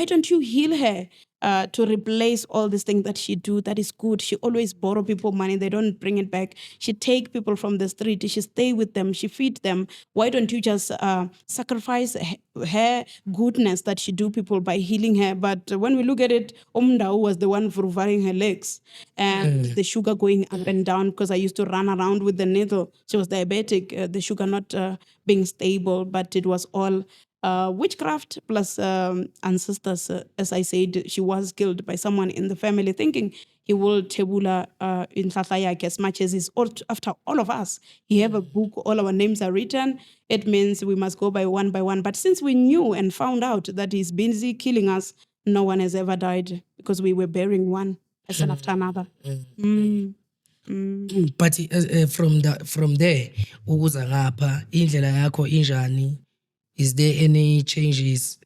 don't you heal her? to replace all these things that she do that is good. She always borrow people money. They don't bring it back. She take people from the street. She stay with them. She feed them. Why don't you just sacrifice her goodness that she do people by healing her? But when we look at it, umndawu was the one providing her legs and the sugar going up and down, because I used to run around with the needle. She was diabetic, the sugar not being stable, but it was all witchcraft plus ancestors. As I said, she was killed by someone in the family thinking he will tabula in Tlatlayak as much as he's after all of us. He have a book, all our names are written. It means we must go by one by one. But since we knew and found out that he's busy killing us, no one has ever died because we were burying one person after another. But from there ukuza ngapha indlela yakho injani? Is there any changes?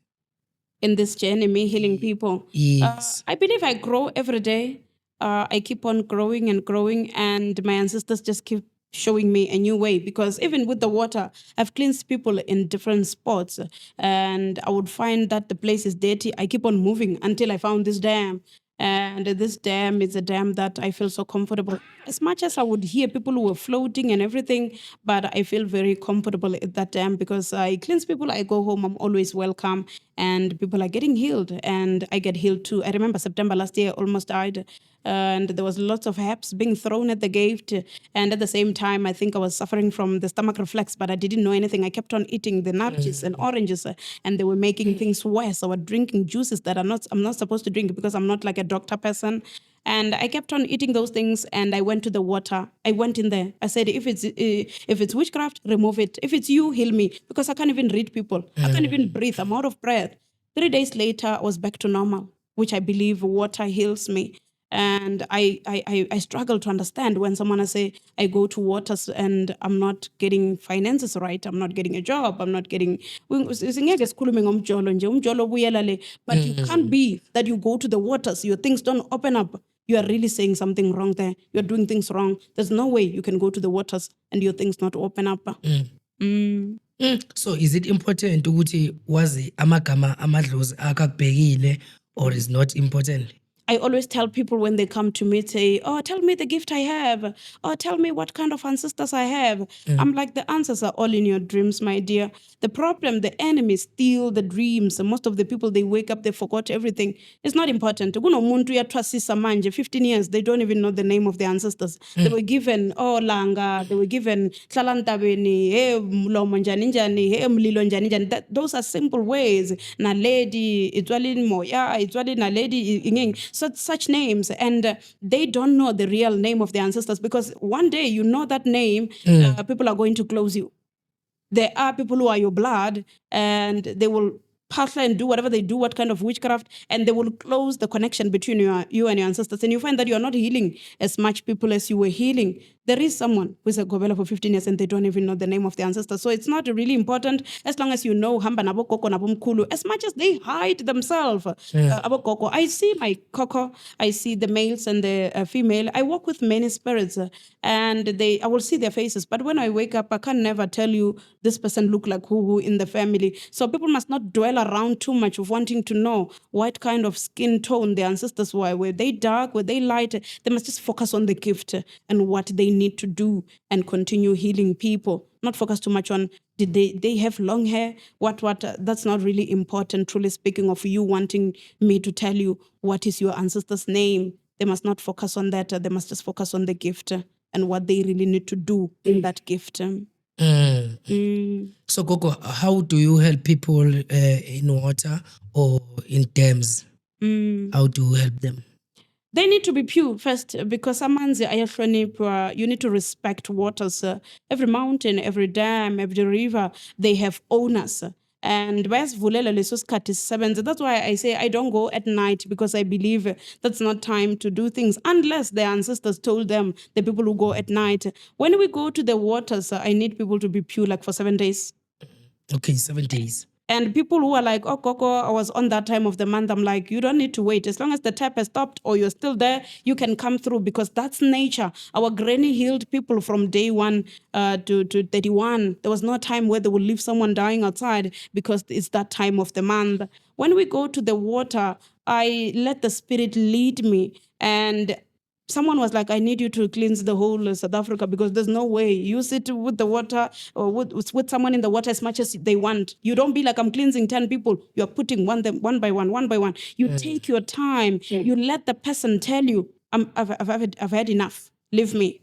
In this journey, me healing people. Yes. I believe I grow every day. I keep on growing and growing, and my ancestors just keep showing me a new way, because even with the water, I've cleansed people in different spots, and I would find that the place is dirty. I keep on moving until I found this dam. And this dam is a dam that I feel so comfortable. As much as I would hear people who were floating and everything, but I feel very comfortable at that dam because I cleanse people. I go home, I'm always welcome, and people are getting healed, and I get healed too. I remember September last year, I almost died. And there was lots of herbs being thrown at the gate. And at the same time, I think I was suffering from the stomach reflex, but I didn't know anything. I kept on eating the nudges and oranges, and they were making things worse. I was drinking juices that I'm not supposed to drink because I'm not like a doctor person. And I kept on eating those things, and I went to the water. I went in there. I said, if it's witchcraft, remove it. If it's you, heal me, because I can't even read people. I can't even breathe. I'm out of breath. 3 days later, I was back to normal, which I believe water heals me. And I struggle to understand when someone say I go to waters and I'm not getting finances right, I'm not getting a job, I'm not getting. But you can't be that you go to the waters, your things don't open up. You are really saying something wrong there. You're doing things wrong. There's no way you can go to the waters and your things not open up. So is it important ukuthi wazi amagama amadlozi akakubhekile, or is not important? I always tell people when they come to me, say, oh, tell me the gift I have. Or tell me what kind of ancestors I have. I'm like, the answers are all in your dreams, my dear. The problem, the enemy steal the dreams. Most of the people, they wake up, they forgot everything. It's not important. Kunomuntu yathwasisa manje, 15 years, they don't even know the name of their ancestors. They were given, oh, langa, they were given, tlalantabeni, hey, mlomo njani njani, hey, mlilo njani njani. Those are simple ways. Na lady, itwali moya, itwali na lady, ingeng. Such names, and they don't know the real name of their ancestors, because one day you know that name, people are going to close you. There are people who are your blood, and they will pass and do whatever they do, what kind of witchcraft, and they will close the connection between you and your ancestors. And you find that you are not healing as much people as you were healing. There is someone who's a Gobela for 15 years and they don't even know the name of the ancestors. So it's not really important as long as you know hamba nabo koko nabo mkhulu, as much as they hide themselves. Abo koko. I see my koko, I see the males and the female. I work with many spirits, and I will see their faces. But when I wake up, I can never tell you this person look like who in the family. So people must not dwell around too much of wanting to know what kind of skin tone the ancestors were. Were they dark? Were they light? They must just focus on the gift and what they need to do and continue healing people. Not focus too much on did they have long hair? What that's not really important. Truly speaking, of you wanting me to tell you what is your ancestor's name, they must not focus on that. They must just focus on the gift and what they really need to do in that gift. So Gogo, how do you help people in water or in dams? How do you help them? They need to be pure first, because amanzi ayahlonipwa. You need to respect waters. Every mountain, every dam, every river, they have owners. And bayasivulela leso sikhathi sisebenze. That's why I say I don't go at night, because I believe that's not time to do things unless their ancestors told them, the people who go at night. When we go to the waters, I need people to be pure, like for 7 days. Okay, 7 days. And people who are like, oh, Coco, I was on that time of the month. I'm like, you don't need to wait. As long as the tap has stopped or you're still there, you can come through, because that's nature. Our granny healed people from day 1 to 31. There was no time where they would leave someone dying outside, because it's that time of the month. When we go to the water, I let the Spirit lead me. And someone was like, I need you to cleanse the whole South Africa because there's no way. You sit with the water or with someone in the water as much as they want. You don't be like, I'm cleansing 10 people. You're putting one by one. You take your time. You let the person tell you, I've had enough. Leave me.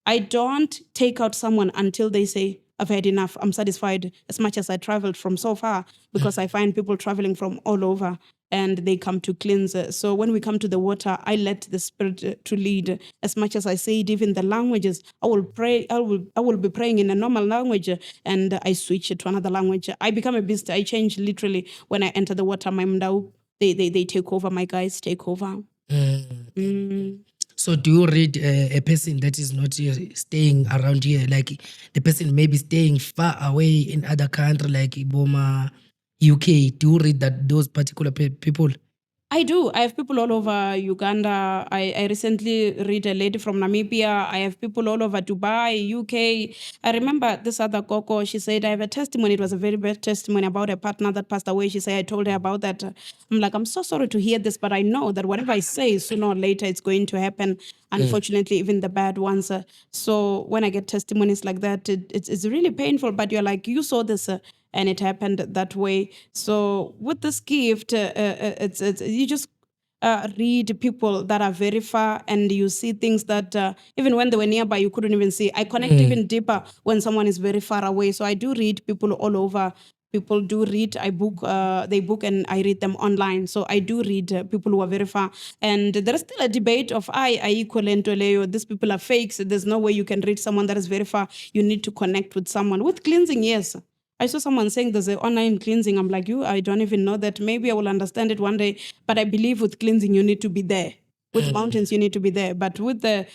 I don't take out someone until they say, I've had enough. I'm satisfied as much as I traveled from so far because I find people traveling from all over and they come to cleanse. So when we come to the water, I let the Spirit to lead. As much as I say it, even the languages, I will pray. I will be praying in a normal language and I switch it to another language. I become a beast. I change literally when I enter the water. My umndawu, they take over. My guys take over. So do you read a person that is not staying around here, like the person maybe staying far away in other country like Iboma, UK? Do you read that those particular people? I do. I have people all over Uganda. I recently read a lady from Namibia. I have people all over Dubai, UK. I remember this other Coco, she said, I have a testimony. It was a very bad testimony about a partner that passed away. She said, I told her about that. I'm like, I'm so sorry to hear this, but I know that whatever I say, sooner or later, it's going to happen. Unfortunately, even the bad ones. So when I get testimonies like that, it's really painful, but you're like, you saw this. And it happened that way. So with this gift, it's you just read people that are very far, and you see things that even when they were nearby, you couldn't even see. I connect even deeper when someone is very far away. So I do read people all over. People do read. I book. They book, and I read them online. So I do read people who are very far. And there is still a debate of I equivalent to Leo. These people are fakes. There's no way you can read someone that is very far. You need to connect with someone. With cleansing, yes. I saw someone saying there's an online cleansing. I'm like, I don't even know that. Maybe I will understand it one day. But I believe with cleansing, you need to be there. With mountains, you need to be there. But with the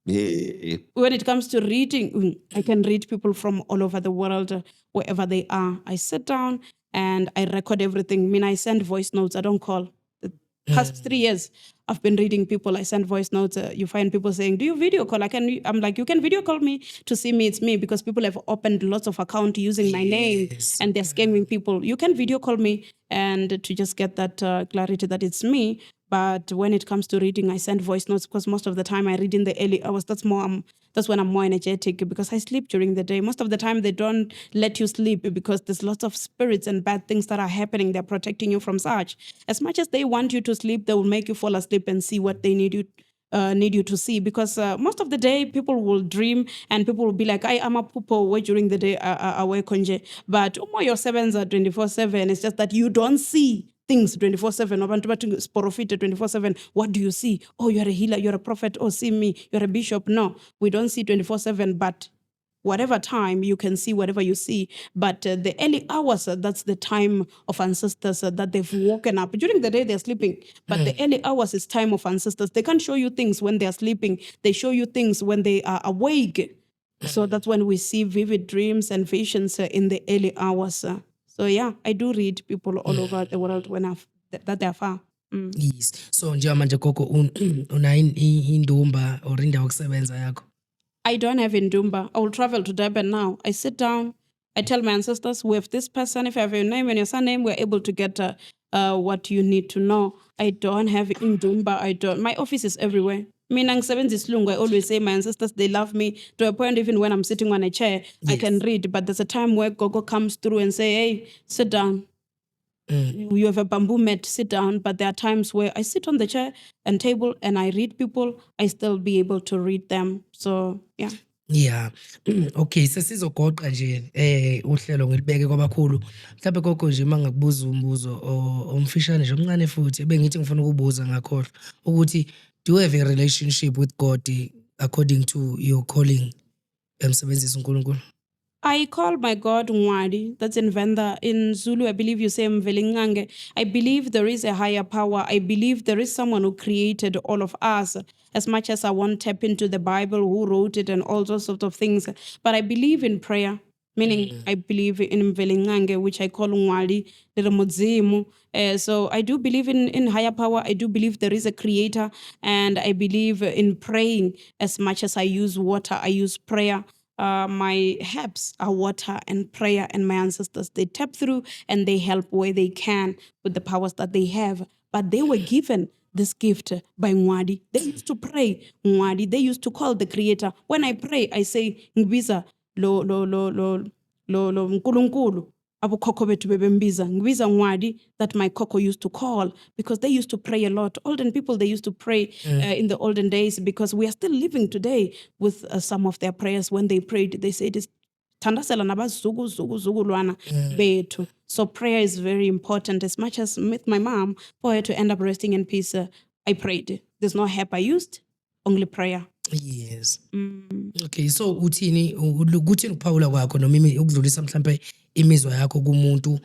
when it comes to reading, I can read people from all over the world, wherever they are. I sit down and I record everything. I mean, I send voice notes. I don't call. The past 3 years, I've been reading people. I send voice notes. You find people saying, "Do you video call?" I'm like, you can video call me to see me. It's me, because people have opened lots of accounts using my name and they're scamming people. You can video call me and to just get that clarity that it's me. But when it comes to reading, I send voice notes because most of the time I read in the early hours. That's when I'm more energetic, because I sleep during the day. Most of the time they don't let you sleep because there's lots of spirits and bad things that are happening. They're protecting you from such. As much as they want you to sleep, they will make you fall asleep and see what they need you to see, because most of the day people will dream and people will be like, I am a pupo way during the day away konje, but your sevens are 24/7. It's just that you don't see things 24/7. Abantu bathi sporofite 24/7. What do you see? Oh, you're a healer, you're a prophet. Oh, see me, you're a bishop. No, we don't see 24/7, but whatever time you can see whatever you see. But the early hours, that's the time of ancestors that they've woken up. During the day they're sleeping, but the early hours is time of ancestors. They can't show you things when they're sleeping. They show you things when they are awake. So that's when we see vivid dreams and visions in the early hours. So yeah, I do read people all over the world when that they're far. Yes. So njengamanje gogo unayo indumba or indawo yokusebenza yakho? I don't have Indumba. I will travel to Durban now. I sit down. I tell my ancestors, we have this person. If I have your name and your surname, we're able to get what you need to know. I don't have Indumba. My office is everywhere. Mina ngisebenza isilungu. I always say my ancestors, they love me to a point even when I'm sitting on a chair, I can read. But there's a time where Gogo comes through and say, hey, sit down. You have a bamboo mat, sit down. But there are times where I sit on the chair and table and I read people. I still be able to read them. So yeah. Yeah. Okay, sesizogoqa nje uhlelo ngilibeke kwabakhulu. Mhlawumbe gogo nje mangakubuza umbuzo omfishane nje omncane futhi ebengithi ngifuna ukubuza ngakhohlwa ukuthi, do you have a relationship with God according to your calling emsebenzisa uNkulunkulu? I call my God Nwadi. That's in Venda. In Zulu, I believe you say Mvelingange. I believe there is a higher power. I believe there is someone who created all of us. As much as I won't tap into the Bible, who wrote it and all those sorts of things. But I believe in prayer. Meaning, I believe in Mvelingange, which I call Nwadi, the Mudzimu. So I do believe in higher power. I do believe there is a creator. And I believe in praying. As much as I use water, I use prayer. My herbs are water and prayer, and my ancestors, they tap through and they help where they can with the powers that they have. but they were given this gift by Ngwadi. They used to pray Ngwadi. They used to call the Creator. When I pray, I say Ngbiza lo Nkulunkulu. Abokhokho bethu bebembiza ngibiza Ngwadi, that my koko used to call, because they used to pray a lot. Olden people, they used to pray in the olden days, because we are still living today with some of their prayers. When they prayed, they said it's thandazela nabazukulwana bethu. So prayer is very important. As much as with my mom, for her to end up resting in peace, I prayed. There's no help I used, only prayer. Yes. Okay, so uthini ukuphawula kwakho noma ukudlulisa mhlambe imizwa yakho kumuntu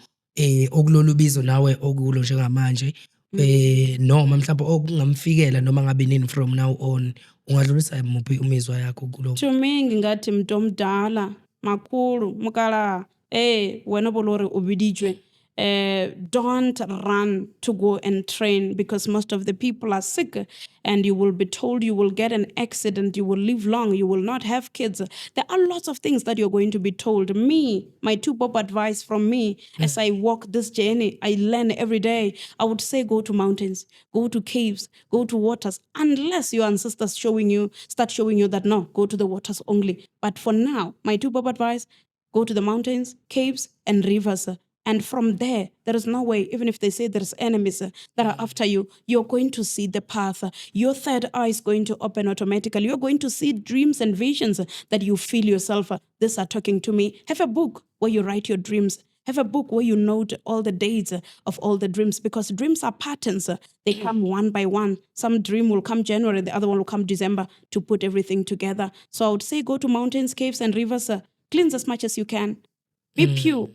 okulolu bizo nawe okulo njengamanje noma mhlawumbe okungamfikela noma ngabe nini from now on, ungadlulisa muphi umizwa yakho kulo? To me ngingathi mntu omdala makhulu mukala wena bolore ubidijwe. Don't run to go and train, because most of the people are sick, and you will be told you will get an accident, you will live long, you will not have kids. There are lots of things that you're going to be told. My two pop advice from me as I walk this journey, I learn every day. I would say go to mountains, go to caves, go to waters, unless your ancestors start showing you that no, go to the waters only. But for now, my two pop advice, go to the mountains, caves, and rivers. And from there is no way, even if they say there's enemies that are after you, you're going to see the path. Your third eye is going to open automatically. You're going to see dreams and visions that you feel yourself. These are talking to me. Have a book where you write your dreams. Have a book where you note all the dates of all the dreams, because dreams are patterns. They come one by one. Some dream will come January, the other one will come December, to put everything together. So I would say go to mountains, caves, and rivers. Cleanse as much as you can. Be pure.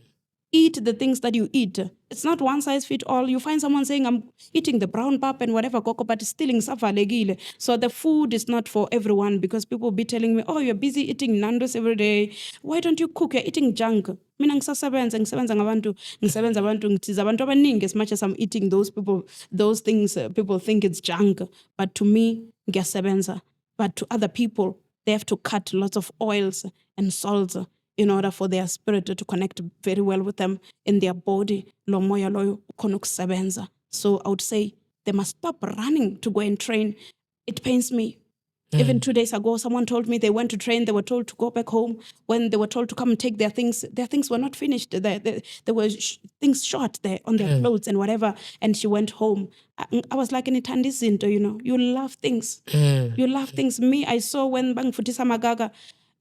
Eat the things that you eat. It's not one size fit all. You find someone saying, I'm eating the brown pap and whatever, cocoa, but stealing safalegile. So the food is not for everyone, because people be telling me, oh, you're busy eating Nando's every day. Why don't you cook? You're eating junk. Mina ngisebenza ngabantu ngitiza abantu abaningi. As much as I'm eating those things, people think it's junk. But to me, ngiyasebenza. But to other people, they have to cut lots of oils and salts in order for their spirit to connect very well with them in their body. Lo moya loyo ukhona ukusebenza. So I would say they must stop running to go and train. It pains me. Even 2 days ago, someone told me they went to train, they were told to go back home. When they were told to come and take their things were not finished. There were things short there on their clothes and whatever, and she went home. I was like, you love things. You love things. Me, I saw when bangifutisa magaga,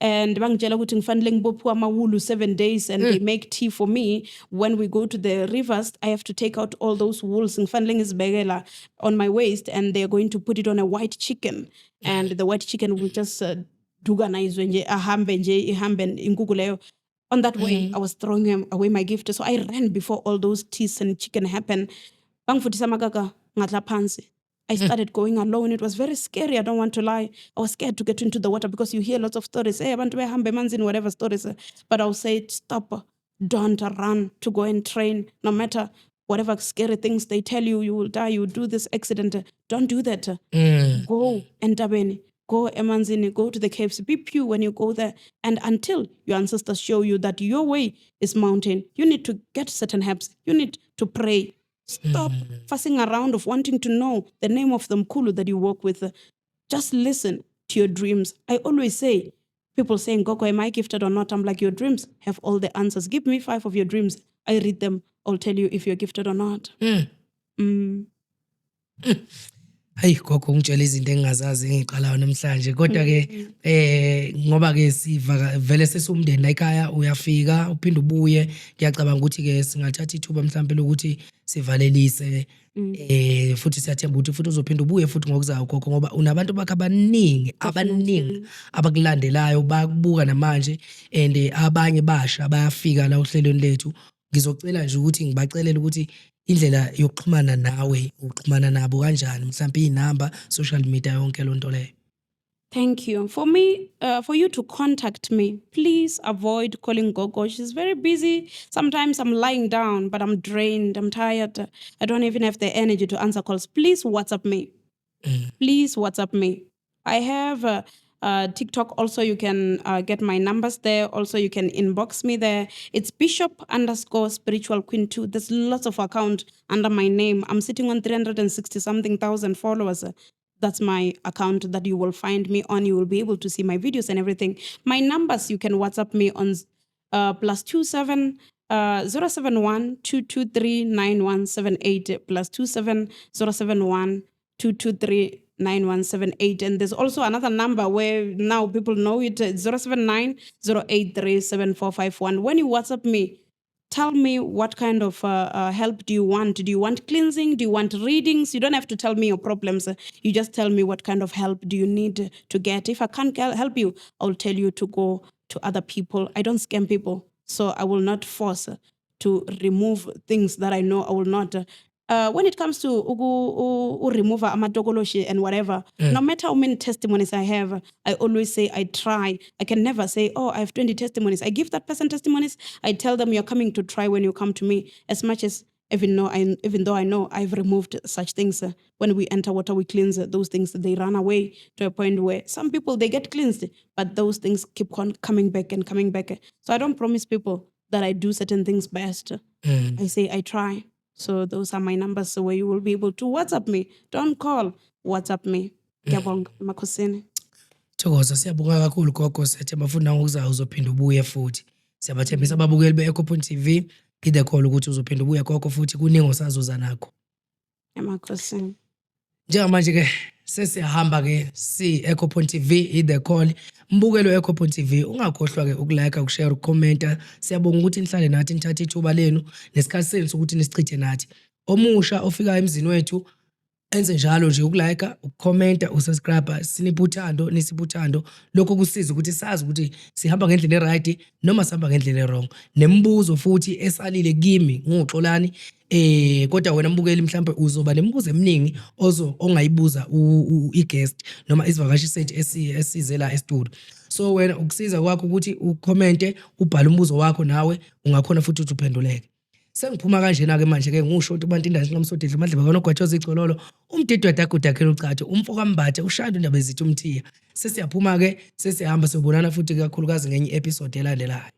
and bangitshela ukuthi ngifanele ngibophiwe amawulu 7 days, and they make tea for me. When we go to the rivers, I have to take out all those wools ngifanele ngizibekela on my waist, and they're going to put it on a white chicken, and the white chicken will just duganizwe nje ihambe inkukhu leyo. On that way, I was throwing away my gift. So I ran before all those teas and chicken happened. Bangifutisa magaga ngadla phansi. I started going alone. It was very scary. I don't want to lie. I was scared to get into the water, because you hear lots of stories. Hey, abantu behambe emanzini, whatever stories. But I'll say, stop. Don't run to go and train. No matter whatever scary things they tell you, you will die, you will do this accident. Don't do that. Go entabeni. Go emanzini. Go to the caves. Be pure when you go there. And until your ancestors show you that your way is mountain, you need to get certain helps. You need to pray. Stop fussing around of wanting to know the name of the mkulu that you work with. Just listen to your dreams. I always say, people saying, Gogo, am I gifted or not? I'm like, your dreams have all the answers. Give me 5 of your dreams. I read them. I'll tell you if you're gifted or not. Hayi gogo ungitshela izinto engingazazi engiqalayo namhlanje, kodwa ke ngoba ke siva vele sesumndeni la ekhaya, uyafika uphinde ubuye. Ngiyacabanga ukuthi ke singathatha ithuba mhlawumbe lokuthi sivalelise, futhi siyathemba ukuthi futhi uzophinda ubuye futhi ngokuzayo gogo, ngoba unabantu bakhe abaningi abakulandelayo, bakubuka namanje, and abanye basha bayafika la ohlelweni lethu. Ngizocela nje ukuthi ngibacelele ukuthi indlela yokuxhumana nawe, uxhumana nabo kanjani, mhlawumbe inamba, social media, yonke lonto leyo. Thank you. For me, for you to contact me, please avoid calling Gogo. She's very busy. Sometimes I'm lying down, but I'm drained, I'm tired. I don't even have the energy to answer calls. Please WhatsApp me. Please WhatsApp me. I have TikTok also, you can get my numbers there. Also, you can inbox me there. It's Bishop_Spiritual Queen 2. There's lots of account under my name. I'm sitting on 360 something thousand followers. That's my account that you will find me on. You will be able to see my videos and everything. My numbers, you can WhatsApp me on +27 071 223 9178 +27 071 223 9178. And there's also another number where now people know it, 079 083 7451. When you WhatsApp me, tell me what kind of help do you want? Do you want cleansing? Do you want readings? You don't have to tell me your problems. You just tell me what kind of help do you need to get. If I can't help you, I'll tell you to go to other people. I don't scam people, so I will not force to remove things that I know I will not. When it comes to remove amatokoloshi and whatever, no matter how many testimonies I have, I always say I try. I can never say, oh, I have 20 testimonies. I give that person testimonies. I tell them you're coming to try when you come to me. As much as even though I know I've removed such things, when we enter water, we cleanse those things. They run away to a point where some people, they get cleansed, but those things keep on coming back and coming back. So I don't promise people that I do certain things best. I say I try. So those are my numbers, so where you will be able to WhatsApp me. Don't call, WhatsApp me. Ngiyabonga, Makhosini. Thokoza, siyabonga kakhulu gogo, sethemba futhi nawe uzophinda ubuye futhi. Siyabathembisa ababukeli be-Echo.tv, the call ukuthi uzophinda ubuye gogo futhi kuningi osazuza nakho. Makhosini. Njengamanje ke sesiyahamba ke Echo.tv the call. Mbukelo Echo.tv, ungakhohlwa ke ukulike, ukushare, ukucomment. Siyabonga ukuthi nihlale nathi nithathe ithuba lenu nesikhathi senu sokuthi nisichithe nathi. Omusha ofika emzini wethu enze njalo nje, ukulike, ukucomment, usubscribe, sinipha uthando, nisipha uthando. Lokho kusiza ukuthi sazi ukuthi sihamba ngendlela eright noma sihamba ngendlela errong. Nembuzo futhi esalile kimi nguXolani, kodwa wena mbukeli mhlambe uzoba nemibuzo eminingi ongayibuza i-guest noma isivakashi sethu esize la e-studio. So wena ukusiza kwakho ukuthi ucommente, ubhale umbuzo wakho, nawe ungakhona futhi ukuthi uphenduleke. Sengiphuma kanjena ke manje ke ngushothi uMantindane Nxamsodidla Madlebe kanogwatshoza icololo, umdidwa dagudakhela ucathi, umfoka Mbathe, ushanda indaba ezithu umthiya. Sesiyaphuma ke, sesihamba sobonana futhi kakhulukazi ngenye episode elandelayo.